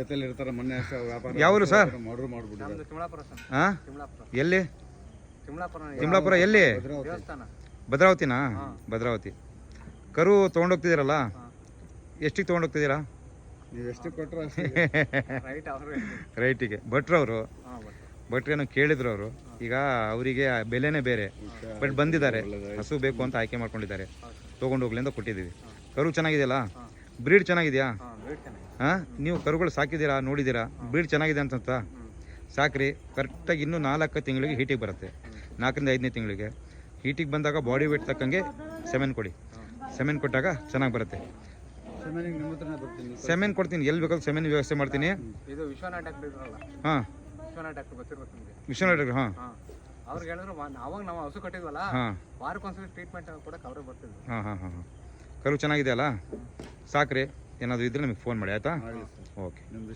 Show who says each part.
Speaker 1: ಜೊತೆಲಿ ಇರ್ತಾರೆ ಮೊನ್ನೆ ಅಷ್ಟೇ ವ್ಯಾಪಾರ
Speaker 2: ಯಾವರು ಸರ್?
Speaker 1: ಮರ್ಡರ್ ಮಾಡ್ಬಿಟ್ಟಿದ್ದಾರೆ.
Speaker 3: ನಮ್ದು ತಿಮ್ಲಾಪುರ ಸರ್.
Speaker 2: ಹಾಂ
Speaker 3: ತಿಮ್ಲಾಪುರ.
Speaker 2: ಎಲ್ಲಿ?
Speaker 3: ತಿಮ್ಲಾಪುರ
Speaker 2: ತಿಮ್ಲಾಪುರ ಎಲ್ಲಿ?
Speaker 3: ದೇವಸ್ಥಾನ.
Speaker 2: ಭದ್ರಾವತಿನಾ? ಭದ್ರಾವತಿ. ಕರು ತೊಗೊಂಡೋಗ್ತಿದ್ದೀರಲ್ಲ, ಎಷ್ಟಿಗೆ ತೊಗೊಂಡೋಗ್ತಿದ್ದೀರಾ?
Speaker 1: ನೀವು ಎಷ್ಟು ಕೊಟ್ಟರು
Speaker 3: ರೈಟ್ ಅವ್ರು.
Speaker 2: ರೈಟಿಗೆ ಭಟ್ರವರು.
Speaker 3: ಹಾಂ ಬಟ್
Speaker 2: ಭಟ್ರೇನೋ ಕೇಳಿದ್ರು ಅವರು. ಈಗ ಅವರಿಗೆ ಬೆಲೆನೇ ಬೇರೆ, ಬಟ್ ಬಂದಿದ್ದಾರೆ, ಹಸು ಬೇಕು ಅಂತ ಆಯ್ಕೆ ಮಾಡ್ಕೊಂಡಿದ್ದಾರೆ. ತೊಗೊಂಡು ಹೋಗ್ಲಿ ಅಂತ ಕೊಟ್ಟಿದ್ದೀವಿ. ಕರು ಚೆನ್ನಾಗಿದೆಯಲ್ಲ? ಬ್ರೀಡ್ ಚೆನ್ನಾಗಿದೆಯಾ?
Speaker 3: ಹಾಂ ರೇಟ್ ಚೆನ್ನಾಗಿ.
Speaker 2: ಹಾಂ, ನೀವು ಕರುಗಳು ಸಾಕಿದ್ದೀರಾ, ನೋಡಿದ್ದೀರಾ? ಬ್ರೀಡ್ ಚೆನ್ನಾಗಿದೆ ಅಂತ ಸಾಕ್ರಿ. ಕರೆಕ್ಟಾಗಿ ಇನ್ನೂ 4 ತಿಂಗಳಿಗೆ ಹೀಟಿಗೆ ಬರುತ್ತೆ. 4ರಿಂದ 5ನೇ ತಿಂಗಳಿಗೆ ಹೀಟಿಗೆ ಬಂದಾಗ ಬಾಡಿ ವೇಟ್ ತಕ್ಕಂಗೆ ಸೆಮೆನ್ ಕೊಡಿ. ಸೆಮೆನ್ ಕೊಟ್ಟಾಗ ಚೆನ್ನಾಗಿ ಬರುತ್ತೆ.
Speaker 1: ಸೆಮೆನಿಗೆ ನಿಮ್ಮ ಹತ್ರನೇ ಬರ್ತೀನಿ.
Speaker 2: ಸೆಮೆನ್ ಕೊಡ್ತೀನಿ, ಎಲ್ಲಿ ಬೇಕಾದ್ರೂ ಸೆಮೆನ್ ವ್ಯವಸ್ಥೆ ಮಾಡ್ತೀನಿ.
Speaker 3: ಇದು ವಿಶ್ವನಾಥ್ ಡಾಕ್ಟರ್ ಇದ್ರಲ್ಲ,
Speaker 2: ಹಾಂ,
Speaker 3: ವಿಶ್ವನಾಥ್ ಡಾಕ್ಟರ್ ಗೊತ್ತಿರ್ಬೇಕು ನಿಮಗೆ.
Speaker 2: ವಿಶ್ವನಾಥ್. ಹಾಂ
Speaker 3: ಹಾಂ, ಅವ್ರಿಗೆ ಹೇಳಿದ್ರು ಅವಾಗ ನಾವು ಹಸು ಕಟ್ಟಿದ್ವಲ್ಲ,
Speaker 2: ಹಾಂ
Speaker 3: ವಾರಕ್ಕೊಂದ್ಸಲ ಟ್ರೀಟ್ಮೆಂಟ್ ಕೊಡಕ್ಕೆ ಅವರೇ ಬರ್ತಿದ್ರು.
Speaker 2: ಹಾಂ ಹಾಂ ಹಾಂ ಕರು ಚೆನ್ನಾಗಿದೆಯಲ್ಲ? ಸಾಕ್ರಿ. ಏನಾದರೂ ಇದ್ದರೆ ನಮಗೆ ಫೋನ್ ಮಾಡಿ, ಆಯಿತಾ?
Speaker 1: ಆಗಲಿ ಸರ್.
Speaker 2: ಓಕೆ.
Speaker 1: ನಿಮ್ದು